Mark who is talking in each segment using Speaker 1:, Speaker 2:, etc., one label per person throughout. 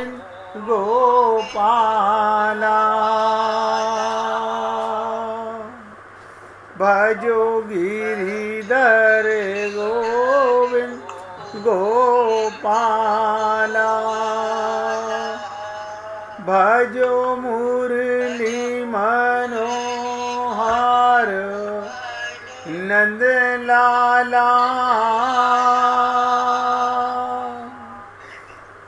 Speaker 1: गोविंद गोपाला। भजो गिरिधर गोविंद गोपाला। भजो मुरली मनोहर नंद लाला।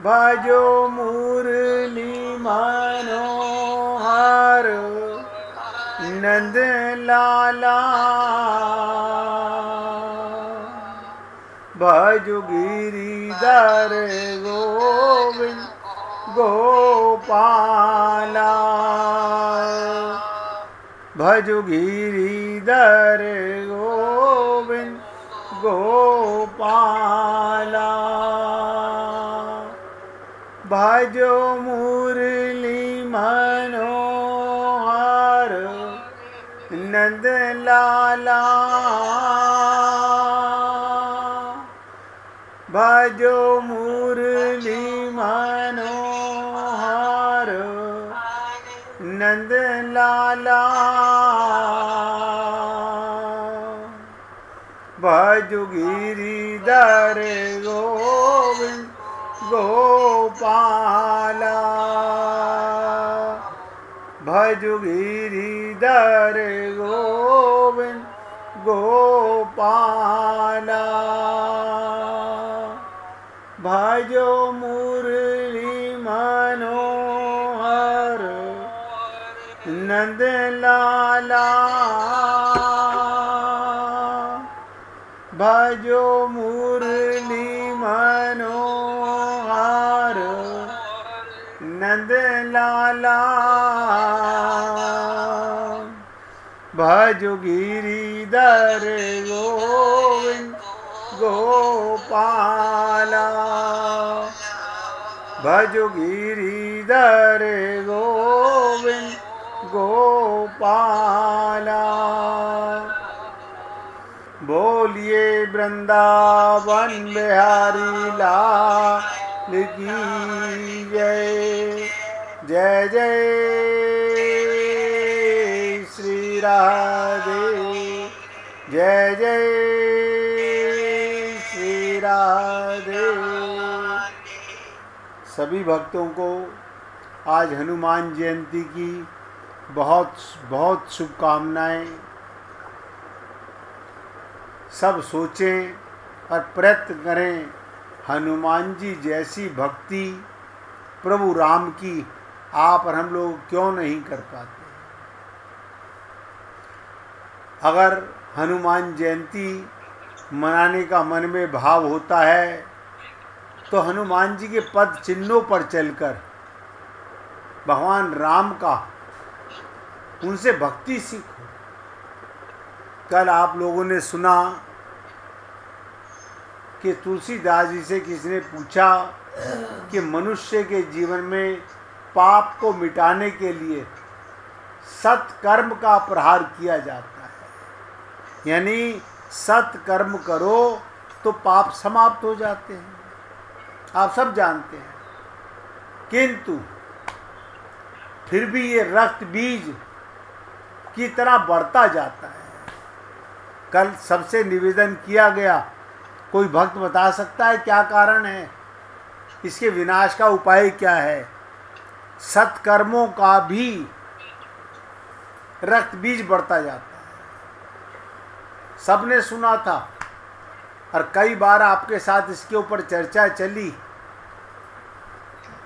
Speaker 1: भजो मुरली मनोहर नंद लाला। भजो गिरिधर गोविंद गोपाला। भजो गिरिधर गोविंद गोपाला। भजो मुरली मनोहर नंद लाला। भजो मुरली मनोहर नंद लाला। भजो गिरिधर गोविंद गोपाला। भजो गिरिधर गोविंद गोपाला। भजो मुरली मनोहर नंद लाला। भजो मुरली मनोहर नंद लाला। भजो गिरिधर गोविंद गोपाला। भजो गिरिधर गोविंद गोपाला। बोलिए वृंदावन बिहारी लाल की जय। जय जय श्री राधे। जय जय श्री राधे। सभी भक्तों को आज हनुमान जयंती की बहुत बहुत शुभकामनाएं। सब सोचें और प्रयत्न करें हनुमान जी जैसी भक्ति प्रभु राम की आप और हम लोग क्यों नहीं कर पाते। अगर हनुमान जयंती मनाने का मन में भाव होता है तो हनुमान जी के पद चिन्हों पर चलकर भगवान राम का उनसे भक्ति सीखो। कल आप लोगों ने सुना कि तुलसीदास जी से किसी ने पूछा कि मनुष्य के जीवन में पाप को मिटाने के लिए सत्कर्म का प्रहार किया जाता है, यानी सत्कर्म करो तो पाप समाप्त हो जाते हैं, आप सब जानते हैं। किंतु फिर भी ये रक्त बीज की तरह बढ़ता जाता है। कल सबसे निवेदन किया गया, कोई भक्त बता सकता है क्या कारण है, इसके विनाश का उपाय क्या है। सत्कर्मों का भी रक्त बीज बढ़ता जाता है, सबने सुना था और कई बार आपके साथ इसके ऊपर चर्चा चली,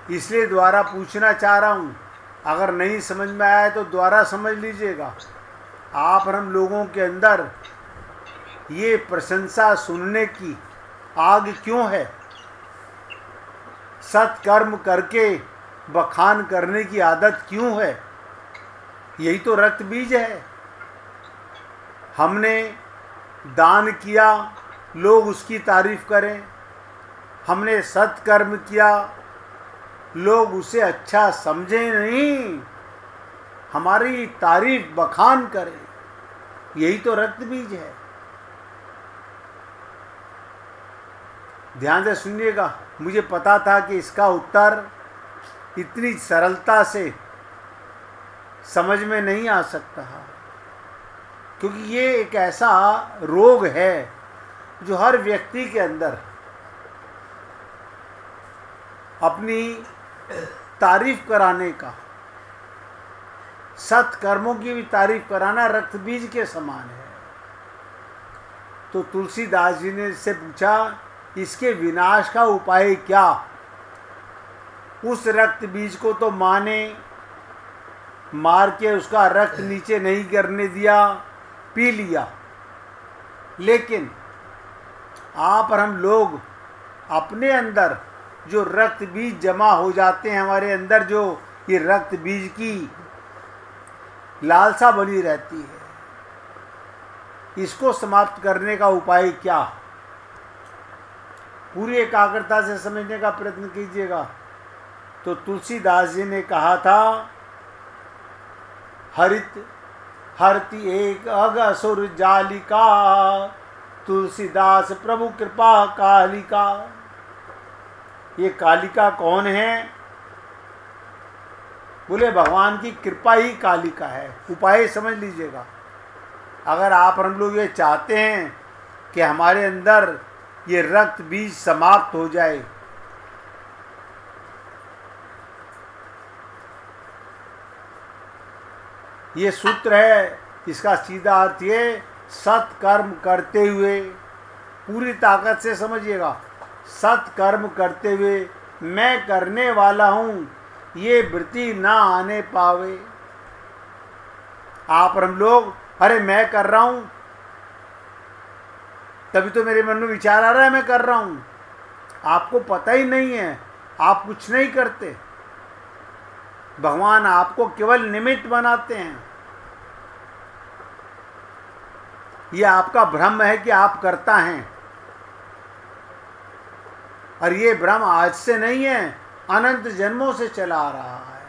Speaker 1: इसलिए द्वारा पूछना चाह रहा हूँ। अगर नहीं समझ में आया तो द्वारा समझ लीजिएगा। आप और हम लोगों के अंदर ये प्रशंसा सुनने की आग क्यों है, सत्कर्म करके बखान करने की आदत क्यों है। यही तो रक्त बीज है। हमने दान किया, लोग उसकी तारीफ करें। हमने सत्कर्म किया, लोग उसे अच्छा समझें नहीं, हमारी तारीफ बखान करें। यही तो रक्त बीज है। ध्यान से सुनिएगा। मुझे पता था कि इसका उत्तर इतनी सरलता से समझ में नहीं आ सकता, क्योंकि ये एक ऐसा रोग है जो हर व्यक्ति के अंदर अपनी तारीफ कराने का, सत्कर्मों की भी तारीफ कराना रक्त बीज के समान है। तो तुलसीदास जी ने इससे पूछा, इसके विनाश का उपाय क्या? उस रक्त बीज को तो माँ ने मार के उसका रक्त नीचे नहीं गिरने दिया, पी लिया, लेकिन आप और हम लोग अपने अंदर जो रक्त बीज जमा हो जाते हैं, हमारे अंदर जो ये रक्त बीज की लालसा बनी रहती है, इसको समाप्त करने का उपाय क्या? पूरी एकाग्रता से समझने का प्रयत्न कीजिएगा। तो तुलसीदास जी ने कहा था, हरित हरति एक अग असुर जालिका, तुलसीदास प्रभु कृपा कालिका। ये कालिका कौन है? बोले भगवान की कृपा ही कालिका है। उपाय समझ लीजिएगा। अगर आप हम लोग ये चाहते हैं कि हमारे अंदर ये रक्त बीज समाप्त हो जाए, ये सूत्र है, इसका सीधा अर्थ ये, सत्कर्म करते हुए, पूरी ताकत से समझिएगा, सत्कर्म करते हुए मैं करने वाला हूँ ये वृत्ति ना आने पावे। आप और हम लोग, अरे मैं कर रहा हूँ, तभी तो मेरे मन में विचार आ रहा है मैं कर रहा हूँ। आपको पता ही नहीं है, आप कुछ नहीं करते, भगवान आपको केवल निमित्त बनाते हैं। यह आपका भ्रम है कि आप करता हैं, और ये भ्रम आज से नहीं है, अनंत जन्मों से चला आ रहा है।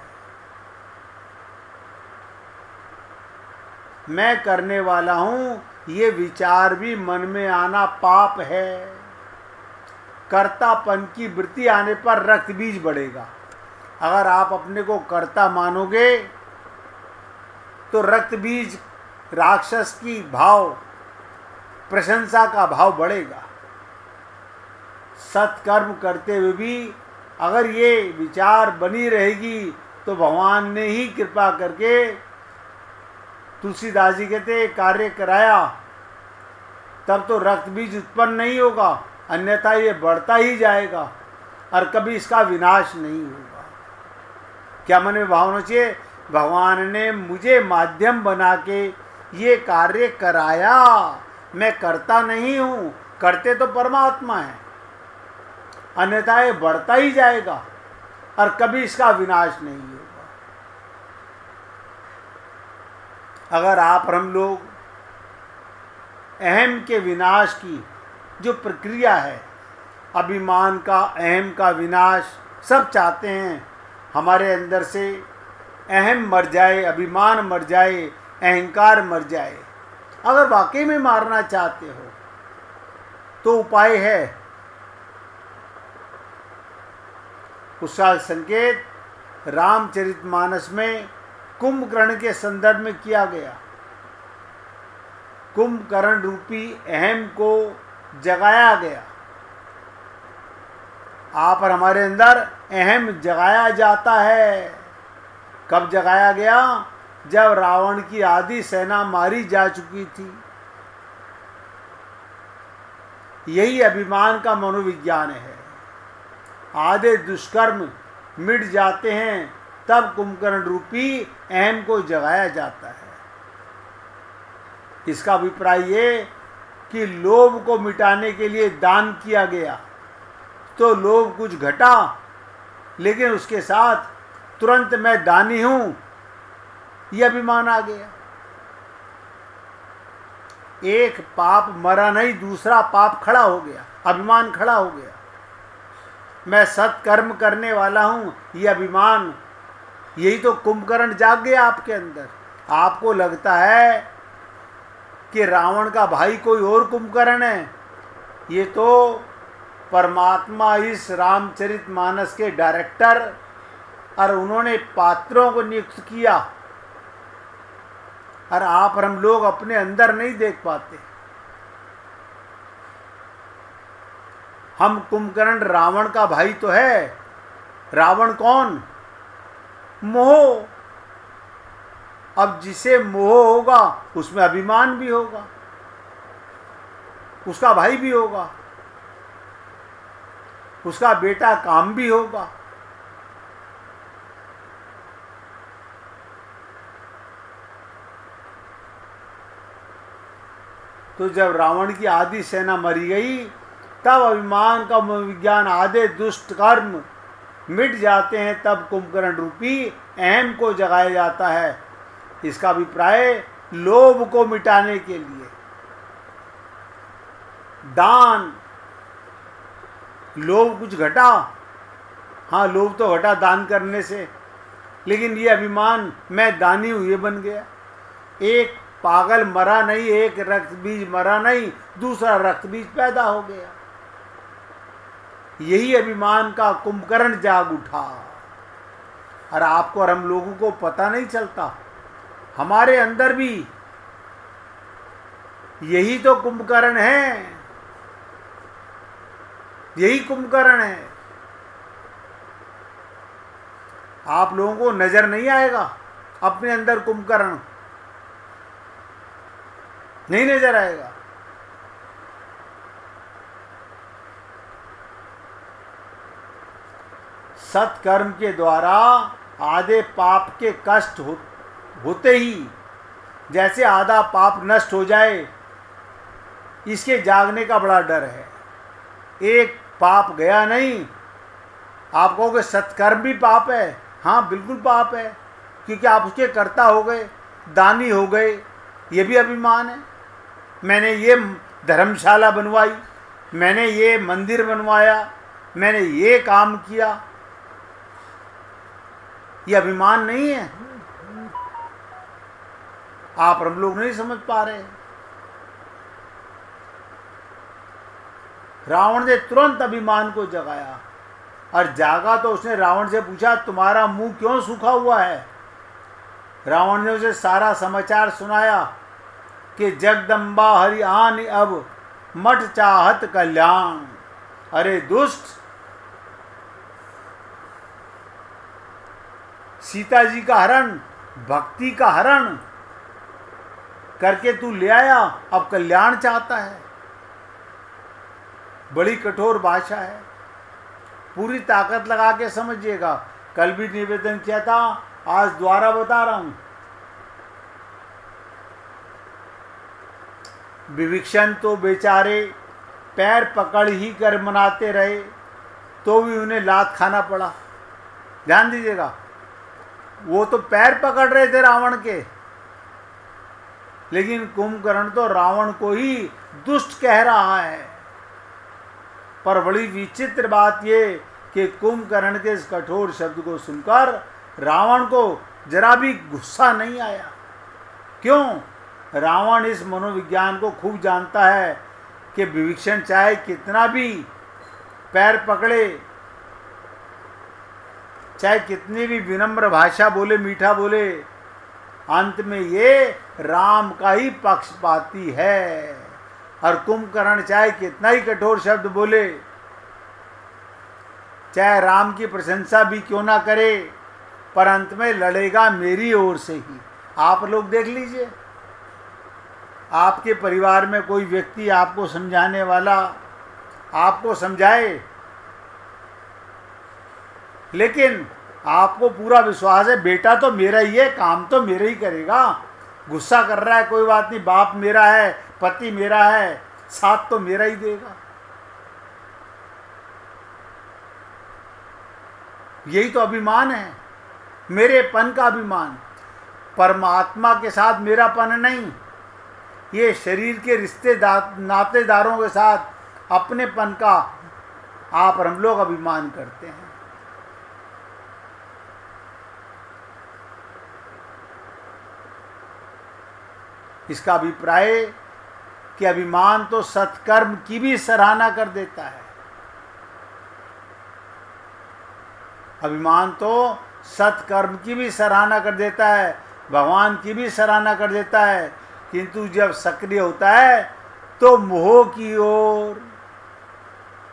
Speaker 1: मैं करने वाला हूं, ये विचार भी मन में आना पाप है। कर्तापन की वृत्ति आने पर रक्त बीज बढ़ेगा। अगर आप अपने को कर्ता मानोगे तो रक्त बीज, राक्षस की भाव, प्रशंसा का भाव बढ़ेगा। सत्कर्म करते हुए भी अगर ये विचार बनी रहेगी तो भगवान ने ही कृपा करके, तुलसीदास जी कहते कार्य कराया, तब तो रक्त बीज उत्पन्न नहीं होगा, अन्यथा ये बढ़ता ही जाएगा और कभी इसका विनाश नहीं होगा। क्या मन में भावना चाहिए? भगवान ने मुझे माध्यम बना के ये कार्य कराया, मैं करता नहीं हूँ, करते तो परमात्मा है, अन्यथा ये बढ़ता ही जाएगा और कभी इसका विनाश नहीं होगा। अगर आप और हम लोग अहम के विनाश की जो प्रक्रिया है, अभिमान का, अहम का विनाश सब चाहते हैं, हमारे अंदर से अहम मर जाए, अभिमान मर जाए, अहंकार मर जाए। अगर वाकई में मारना चाहते हो तो उपाय है, उसका संकेत रामचरितमानस में कुंभकर्ण के संदर्भ में किया गया। कुंभकर्ण रूपी अहम को जगाया गया। आप और हमारे अंदर अहम जगाया जाता है। कब जगाया गया? जब रावण की आधी सेना मारी जा चुकी थी। यही अभिमान का मनोविज्ञान है। आधे दुष्कर्म मिट जाते हैं, तब कुंभकर्ण रूपी अहम को जगाया जाता है। इसका अभिप्राय ये कि लोभ को मिटाने के लिए दान किया गया, तो लोभ कुछ घटा, लेकिन उसके साथ तुरंत मैं दानी हूं, यह अभिमान आ गया। एक पाप मरा नहीं, दूसरा पाप खड़ा हो गया, अभिमान खड़ा हो गया। मैं सत्कर्म करने वाला हूं, यह अभिमान, यही तो कुंभकर्ण जाग गया आपके अंदर। आपको लगता है कि रावण का भाई कोई और कुंभकर्ण है, ये तो परमात्मा इस रामचरितमानस के डायरेक्टर और उन्होंने पात्रों को नियुक्त किया, और आप और हम लोग अपने अंदर नहीं देख पाते। हम कुंभकर्ण रावण का भाई तो है। रावण कौन? मोह। अब जिसे मोह होगा उसमें अभिमान भी होगा, उसका भाई भी होगा, उसका बेटा काम भी होगा। तो जब रावण की आधी सेना मरी गई, तब अभिमान का विज्ञान आधे दुष्ट कर्म मिट जाते हैं, तब कुंभकर्ण रूपी अहम को जगाया जाता है। इसका अभिप्राय लोभ को मिटाने के लिए दान। लोभ कुछ घटा? हाँ, लोभ तो घटा दान करने से, लेकिन ये अभिमान मैं दानी हूं ये बन गया। एक पागल मरा नहीं, एक रक्त बीज मरा नहीं, दूसरा रक्त बीज पैदा हो गया। यही अभिमान का कुंभकर्ण जाग उठा, और आपको और हम लोगों को पता नहीं चलता। हमारे अंदर भी यही तो कुंभकर्ण है, यही कुंभकर्ण है। आप लोगों को नजर नहीं आएगा अपने अंदर कुंभकर्ण, नहीं नजर आएगा। सत्कर्म के द्वारा आधे पाप के कष्ट होते ही जैसे आधा पाप नष्ट हो जाए, इसके जागने का बड़ा डर है। एक पाप गया नहीं। आप कहोगे सत्कर्म भी पाप है। हाँ, बिल्कुल पाप है, क्योंकि आप उसके कर्ता हो गए, दानी हो गए। ये भी अभिमान है। मैंने ये धर्मशाला बनवाई, मैंने ये मंदिर बनवाया, मैंने ये काम किया। ये अभिमान नहीं है? आप हम लोग नहीं समझ पा रहे। रावण ने तुरंत अभिमान को जगाया, और जागा तो उसने रावण से पूछा, तुम्हारा मुंह क्यों सूखा हुआ है? रावण ने उसे सारा समाचार सुनाया कि जगदम्बा हरि आन अब मठ चाहत कल्याण। अरे दुष्ट, सीता जी का हरण, भक्ति का हरण करके तू ले आया, अब कल्याण चाहता है। बड़ी कठोर भाषा है, पूरी ताकत लगा के समझिएगा। कल भी निवेदन किया था, आज दोबारा बता रहा हूं। विभीषण तो बेचारे पैर पकड़ ही कर मनाते रहे, तो भी उन्हें लात खाना पड़ा। ध्यान दीजिएगा, वो तो पैर पकड़ रहे थे रावण के, लेकिन कुंभकर्ण तो रावण को ही दुष्ट कह रहा है। पर बड़ी विचित्र बात ये कि कुंभकर्ण के इस कठोर शब्द को सुनकर रावण को जरा भी गुस्सा नहीं आया। क्यों? रावण इस मनोविज्ञान को खूब जानता है कि विभीषण चाहे कितना भी पैर पकड़े, चाहे कितनी भी विनम्र भाषा बोले, मीठा बोले, अंत में ये राम का ही पक्षपाती है। और कुंभकर्ण चाहे कितना ही कठोर शब्द बोले, चाहे राम की प्रशंसा भी क्यों ना करे, पर अंत में लड़ेगा मेरी ओर से ही। आप लोग देख लीजिए, आपके परिवार में कोई व्यक्ति आपको समझाने वाला आपको समझाए, लेकिन आपको पूरा विश्वास है बेटा तो मेरा ही है, काम तो मेरा ही करेगा, गुस्सा कर रहा है कोई बात नहीं, बाप मेरा है, पति मेरा है, साथ तो मेरा ही देगा। यही तो अभिमान है, मेरेपन का अभिमान। परमात्मा के साथ मेरापन नहीं, ये शरीर के रिश्तेदार नातेदारों के साथ अपनेपन का आप और हम लोग अभिमान करते हैं। इसका अभिप्राय कि अभिमान तो सत्कर्म की भी सराहना कर देता है। अभिमान तो सत्कर्म की भी सराहना कर देता है, भगवान की भी सराहना कर देता है, किंतु जब सक्रिय होता है तो मोह की ओर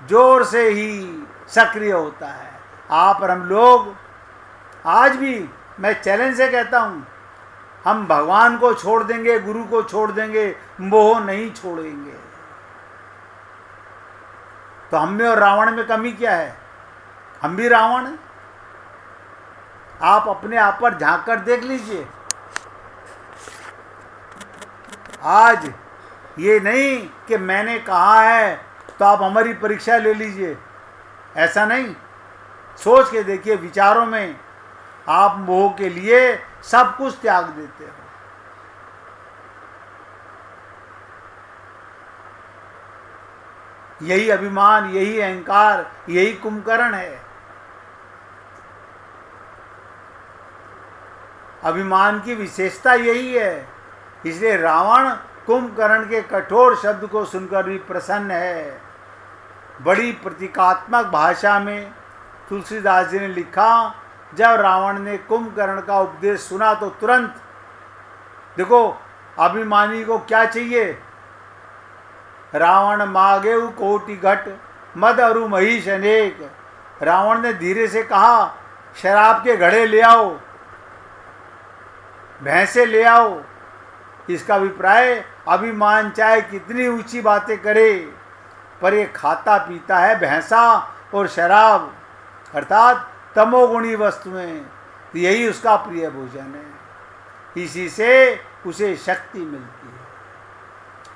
Speaker 1: जोर से ही सक्रिय होता है। आप और हम लोग आज भी, मैं चैलेंज से कहता हूँ, हम भगवान को छोड़ देंगे, गुरु को छोड़ देंगे, मोह नहीं छोड़ेंगे। तो हम में और रावण में कमी क्या है? हम भी रावण हैं। आप अपने आप पर झांक कर देख लीजिए। आज ये नहीं कि मैंने कहा है तो आप हमारी परीक्षा ले लीजिए, ऐसा नहीं। सोच के देखिए, विचारों में आप मोह के लिए सब कुछ त्याग देते हो। यही अभिमान, यही अहंकार, यही कुंभकर्ण है। अभिमान की विशेषता यही है, इसलिए रावण कुंभकर्ण के कठोर शब्द को सुनकर भी प्रसन्न है। बड़ी प्रतीकात्मक भाषा में तुलसीदास जी ने लिखा, जब रावण ने कुंभकर्ण का उपदेश सुना तो तुरंत, देखो अभिमानी को क्या चाहिए, रावण मागेउ कोटि घट मद अरु महिष अनेक। रावण ने धीरे से कहा, शराब के घड़े ले आओ, भैंसे ले आओ। इसका अभिप्राय, अभिमान चाहे कितनी ऊंची बातें करे, पर ये खाता पीता है भैंसा और शराब, अर्थात तमोगुणी वस्तुएं, तो यही उसका प्रिय भोजन है। इसी से उसे शक्ति मिलती है।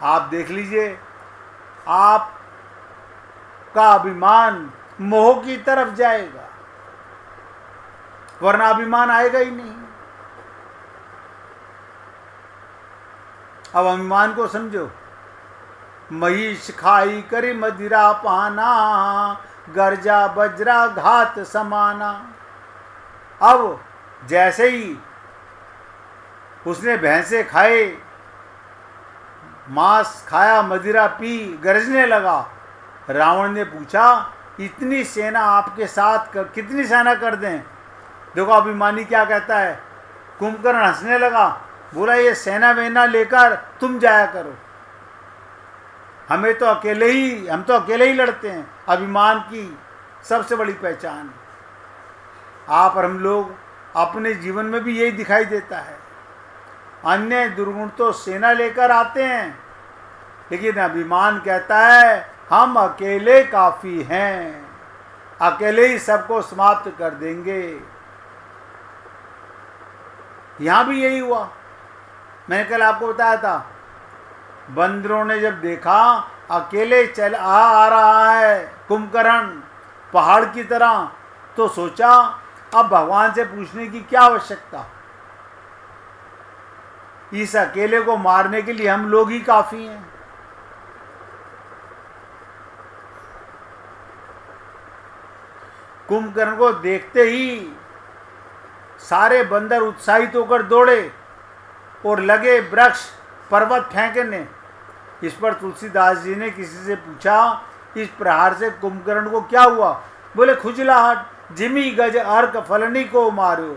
Speaker 1: आप देख लीजिए, आपका अभिमान मोह की तरफ जाएगा, वरना अभिमान आएगा ही नहीं। अब अभिमान को समझो। महिष खाई करी मदिरा पाना, गर्जा बजरा घात समाना। अब जैसे ही उसने भैंसे खाए, मांस खाया, मदिरा पी, गरजने लगा। रावण ने पूछा, इतनी सेना आपके साथ कितनी सेना कर दें? देखो अभिमानी क्या कहता है। कुंभकर्ण हंसने लगा, बोला ये सेना वेना लेकर तुम जाया करो, हम तो अकेले ही लड़ते हैं। अभिमान की सबसे बड़ी पहचान। आप और हम लोग अपने जीवन में भी यही दिखाई देता है। अन्य दुर्गुण तो सेना लेकर आते हैं, लेकिन अभिमान कहता है हम अकेले काफी हैं, अकेले ही सबको समाप्त कर देंगे। यहां भी यही हुआ। मैंने कल आपको बताया था, बंदरों ने जब देखा अकेले चल आ रहा है कुंभकर्ण पहाड़ की तरह, तो सोचा अब भगवान से पूछने की क्या आवश्यकता, इस अकेले को मारने के लिए हम लोग ही काफी हैं। कुंभकर्ण को देखते ही सारे बंदर उत्साहित होकर दौड़े और लगे वृक्ष पर्वत फेंकने। इस पर तुलसीदास जी ने किसी से पूछा, इस प्रहार से कुंभकर्ण को क्या हुआ? बोले खुजलाहट, जिमी गज अर्क फलनी को मारो।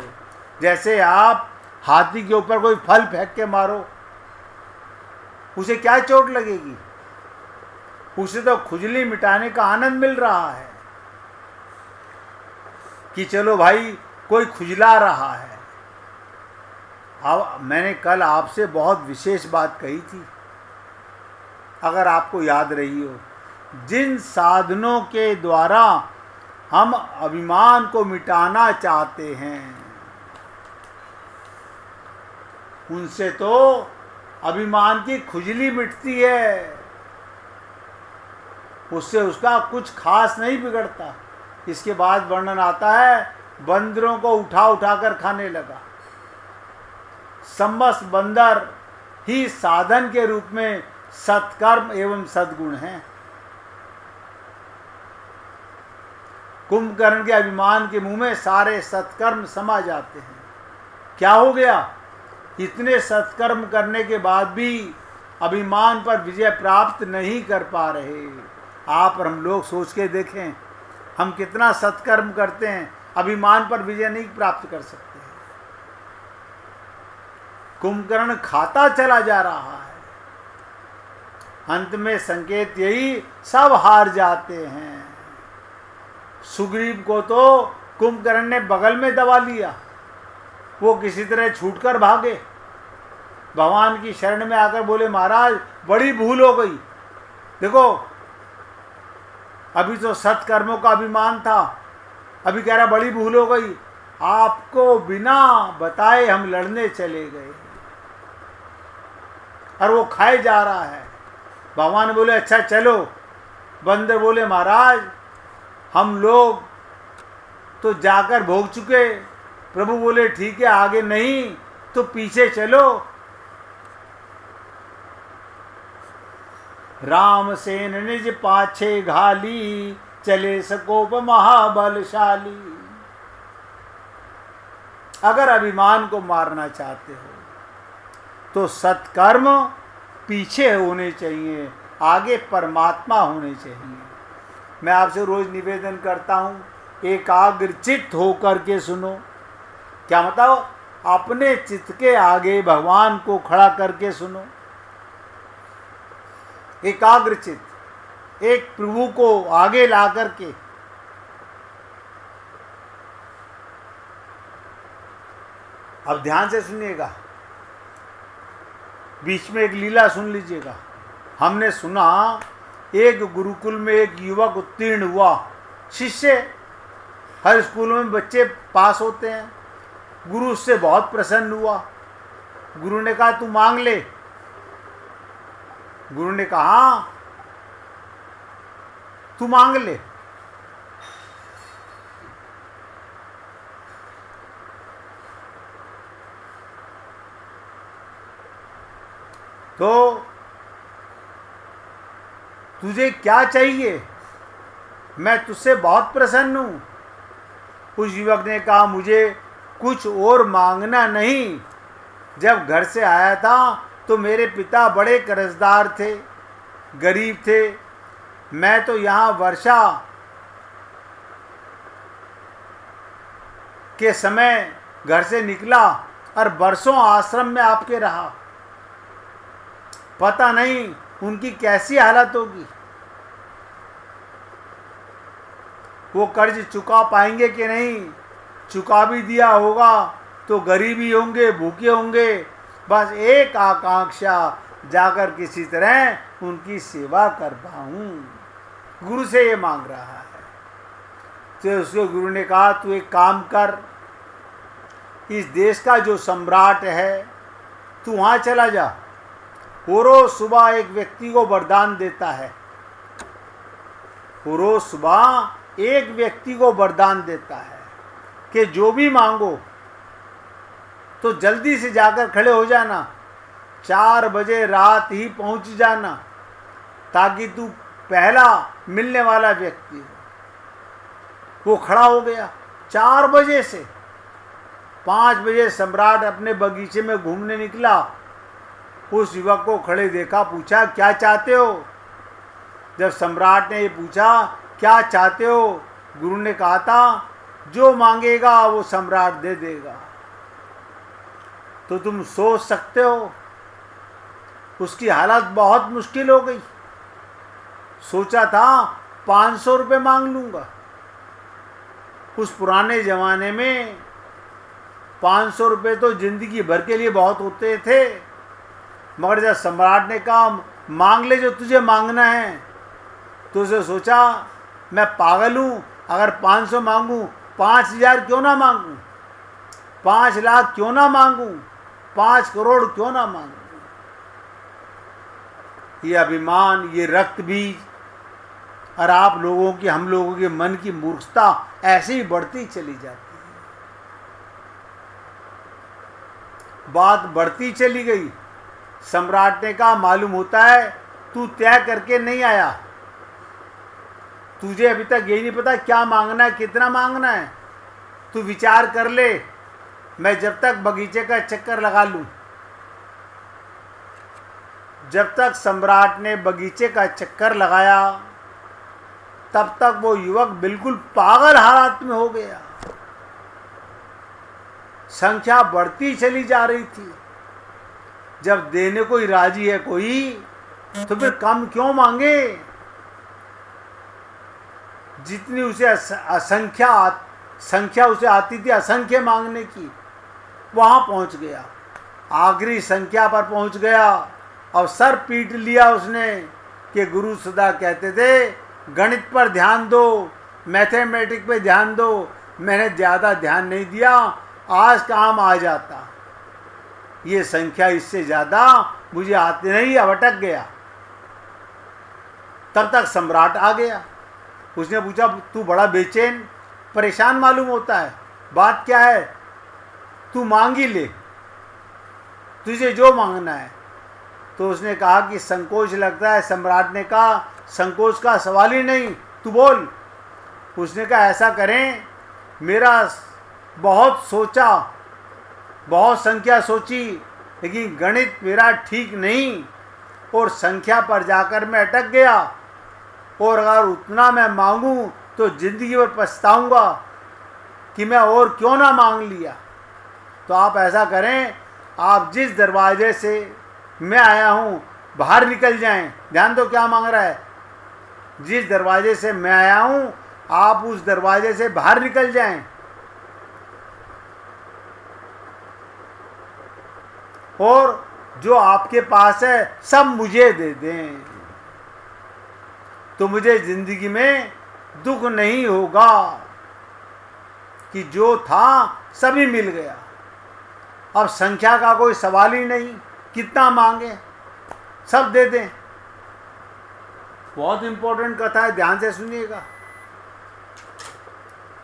Speaker 1: जैसे आप हाथी के ऊपर कोई फल फेंक के मारो, उसे क्या चोट लगेगी? उसे तो खुजली मिटाने का आनंद मिल रहा है कि चलो भाई कोई खुजला रहा है। अब मैंने कल आपसे बहुत विशेष बात कही थी, अगर आपको याद रही हो, जिन साधनों के द्वारा हम अभिमान को मिटाना चाहते हैं, उनसे तो अभिमान की खुजली मिटती है, उससे उसका कुछ खास नहीं बिगड़ता। इसके बाद वर्णन आता है, बंदरों को उठा उठाकर खाने लगा। समस्त बंदर ही साधन के रूप में सत्कर्म एवं सद्गुण हैं। कुंभकर्ण के अभिमान के मुंह में सारे सत्कर्म समा जाते हैं। क्या हो गया? इतने सत्कर्म करने के बाद भी अभिमान पर विजय प्राप्त नहीं कर पा रहे। आप और हम लोग सोच के देखें, हम कितना सत्कर्म करते हैं, अभिमान पर विजय नहीं प्राप्त कर सकते। कुंभकर्ण खाता चला जा रहा है, अंत में संकेत यही, सब हार जाते हैं। सुग्रीव को तो कुंभकर्ण ने बगल में दबा लिया, वो किसी तरह छूटकर भागे। भगवान की शरण में आकर बोले महाराज बड़ी भूल हो गई, देखो अभी तो सत्कर्मों का अभिमान था, अभी कह रहा बड़ी भूल हो गई, आपको बिना बताए हम लड़ने चले गए और वो खाए जा रहा है। भगवान बोले अच्छा चलो। बंदर बोले महाराज हम लोग तो जाकर भोग चुके। प्रभु बोले ठीक है आगे नहीं तो पीछे चलो। राम सेन निज पाछे घाली, चले सकोप महाबलशाली। अगर अभिमान को मारना चाहते हो तो सत्कर्म पीछे होने चाहिए, आगे परमात्मा होने चाहिए। मैं आपसे रोज निवेदन करता हूँ एकाग्रचित्त होकर के सुनो। क्या मतलब? अपने चित्त के आगे भगवान को खड़ा करके सुनो। एकाग्रचित्त, एक प्रभु को आगे ला करके। अब ध्यान से सुनिएगा, बीच में एक लीला सुन लीजिएगा। हमने सुना एक गुरुकुल में एक युवक उत्तीर्ण हुआ, शिष्य, हर स्कूल में बच्चे पास होते हैं। गुरु उससे बहुत प्रसन्न हुआ। गुरु ने कहा तू मांग ले। गुरु ने कहा तू मांग ले। तो तुझे क्या चाहिए? मैं तुझसे बहुत प्रसन्न हूं। उस युवक ने कहा मुझे कुछ और मांगना नहीं। जब घर से आया था तो मेरे पिता बड़े कर्जदार थे, गरीब थे। मैं तो यहाँ वर्षा के समय घर से निकला और बरसों आश्रम में आपके रहा। पता नहीं उनकी कैसी हालत होगी, वो कर्ज चुका पाएंगे कि नहीं। चुका भी दिया होगा तो गरीबी होंगे, भूखे होंगे। बस एक आकांक्षा, जाकर किसी तरह उनकी सेवा कर पाऊं। गुरु से ये मांग रहा है। तो उसके गुरु ने कहा तू एक काम कर, इस देश का जो सम्राट है तू वहाँ चला जा। वो रोज सुबह एक व्यक्ति को वरदान देता है। वो रोज सुबह एक व्यक्ति को वरदान देता है कि जो भी मांगो तो जल्दी से जाकर खड़े हो जाना, 4 बजे रात ही पहुंच जाना, ताकि तू पहला मिलने वाला व्यक्ति हो। वो खड़ा हो गया 4 बजे से। 5 बजे सम्राट अपने बगीचे में घूमने निकला। उस युवक को खड़े देखा, पूछा क्या चाहते हो? जब सम्राट ने ये पूछा क्या चाहते हो, गुरु ने कहा था जो मांगेगा वो सम्राट दे देगा। तो तुम सोच सकते हो उसकी हालत बहुत मुश्किल हो गई। सोचा था 500 रुपये मांग लूंगा। उस पुराने जमाने में 500 रुपये तो जिंदगी भर के लिए बहुत होते थे। मगर जब सम्राट ने कहा मांग ले जो तुझे मांगना है, तो उसे सोचा मैं पागल हूँ, अगर 500 मांगूँ 5000 क्यों ना मांगूँ, 5 लाख क्यों ना मांगूँ, 5 करोड़ क्यों ना मांगूँ। ये अभिमान, ये रक्त बीज और आप लोगों की, हम लोगों के मन की मूर्खता ऐसे ही बढ़ती चली जाती है। बात बढ़ती चली गई। सम्राट ने कहा मालूम होता है तू तय करके नहीं आया, तुझे अभी तक यही नहीं पता क्या मांगना है, कितना मांगना है। तू विचार कर ले, मैं जब तक बगीचे का चक्कर लगा लूं। जब तक सम्राट ने बगीचे का चक्कर लगाया तब तक वो युवक बिल्कुल पागल हालत में हो गया। संख्या बढ़ती चली जा रही थी। जब देने को ही राजी है कोई, तो फिर कम क्यों मांगे? जितनी उसे संख्या उसे आती थी असंख्य मांगने की, वहां पहुंच गया, आखिरी संख्या पर पहुंच गया। और सर पीट लिया उसने कि गुरु सदा कहते थे गणित पर ध्यान दो, मैथमेटिक्स पे ध्यान दो। मैंने ज़्यादा ध्यान नहीं दिया, आज काम आ जाता। ये संख्या इससे ज़्यादा मुझे आती नहीं, अब अटक गया। तब तक सम्राट आ गया। उसने पूछा, तू बड़ा बेचैन परेशान मालूम होता है, बात क्या है? तू मांग ही ले, तुझे जो मांगना है। तो उसने कहा कि संकोच लगता है। सम्राट ने कहा, संकोच का सवाल ही नहीं, तू बोल। उसने कहा, ऐसा करें, मेरा बहुत सोचा, बहुत संख्या सोची, लेकिन गणित मेरा ठीक नहीं और संख्या पर जाकर मैं अटक गया, और अगर उतना मैं मांगूं तो ज़िंदगी भर पछताऊंगा कि मैं और क्यों ना मांग लिया। तो आप ऐसा करें, आप जिस दरवाजे से मैं आया हूँ बाहर निकल जाएं। ध्यान दो क्या मांग रहा है। जिस दरवाजे से मैं आया हूँ आप उस दरवाजे से बाहर निकल जाएं, और जो आपके पास है सब मुझे दे दें, तो मुझे जिंदगी में दुख नहीं होगा कि जो था सभी मिल गया। अब संख्या का कोई सवाल ही नहीं, कितना मांगे सब दे दें। बहुत इंपॉर्टेंट कथा है, ध्यान से सुनिएगा।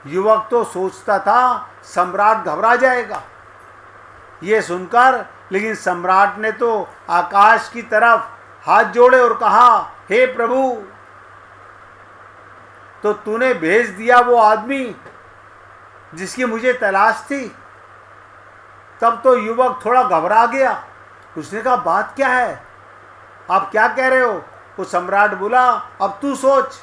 Speaker 1: युवक तो सोचता था सम्राट घबरा जाएगा ये सुनकर, लेकिन सम्राट ने तो आकाश की तरफ हाथ जोड़े और कहा, हे प्रभु, तो तूने भेज दिया वो आदमी जिसकी मुझे तलाश थी। तब तो युवक थोड़ा घबरा गया। उसने कहा, बात क्या है, आप क्या कह रहे हो? वो सम्राट बोला, अब तू सोच,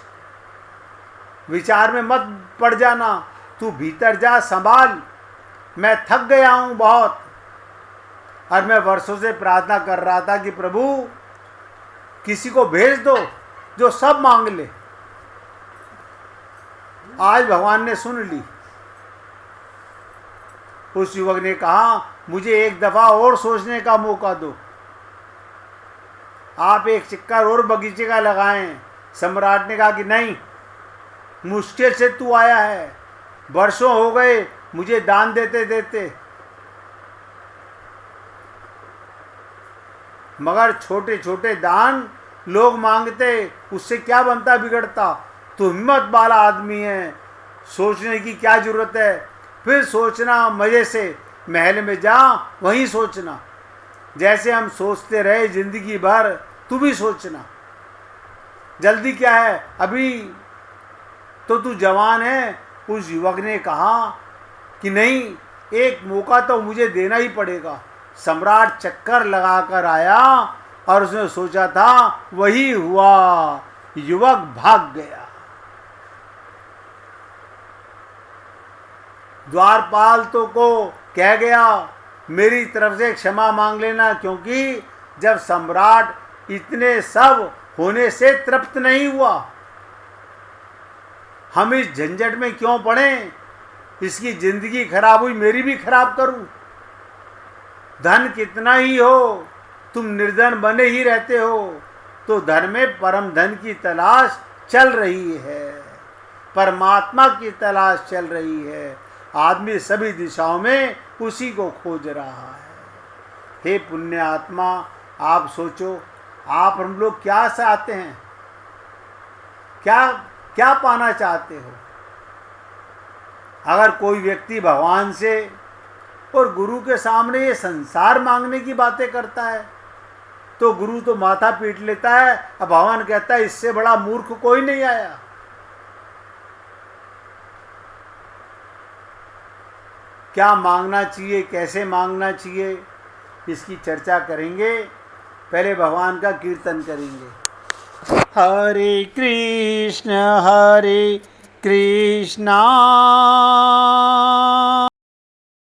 Speaker 1: विचार में मत पड़ जाना, तू भीतर जा, संभाल। मैं थक गया हूं बहुत, और मैं वर्षों से प्रार्थना कर रहा था कि प्रभु किसी को भेज दो जो सब मांग ले। आज भगवान ने सुन ली। उस युवक ने कहा, मुझे एक दफा और सोचने का मौका दो, आप एक चक्कर और बगीचे का लगाएं। सम्राट ने कहा कि नहीं, मुश्किल से तू आया है, वर्षों हो गए मुझे दान देते देते, मगर छोटे छोटे दान लोग मांगते, उससे क्या बनता बिगड़ता। तू हिम्मत वाला आदमी है, सोचने की क्या जरूरत है, फिर सोचना मजे से, महल में जा वहीं सोचना। जैसे हम सोचते रहे जिंदगी भर, तू भी सोचना, जल्दी क्या है, अभी तो तू जवान है। उस युवक ने कहा कि नहीं, एक मौका तो मुझे देना ही पड़ेगा। सम्राट चक्कर लगाकर आया और उसने सोचा था वही हुआ, युवक भाग गया। द्वारपाल तो को कह गया, मेरी तरफ से क्षमा मांग लेना, क्योंकि जब सम्राट इतने सब होने से तृप्त नहीं हुआ, हम इस झंझट में क्यों पड़े, इसकी जिंदगी खराब हुई, मेरी भी खराब करूं। धन कितना ही हो, तुम निर्धन बने ही रहते हो, तो धन में परम धन की तलाश चल रही है, परमात्मा की तलाश चल रही है। आदमी सभी दिशाओं में उसी को खोज रहा है। हे पुण्य आत्मा, आप सोचो, आप हम लोग क्या चाहते हैं, क्या क्या पाना चाहते हो? अगर कोई व्यक्ति भगवान से और गुरु के सामने ये संसार मांगने की बातें करता है, तो गुरु तो माथा पीट लेता है, अब भगवान कहता है इससे बड़ा मूर्ख कोई नहीं आया। क्या मांगना चाहिए, कैसे मांगना चाहिए, इसकी चर्चा करेंगे। पहले भगवान का कीर्तन करेंगे। हरे कृष्ण, कृष्णा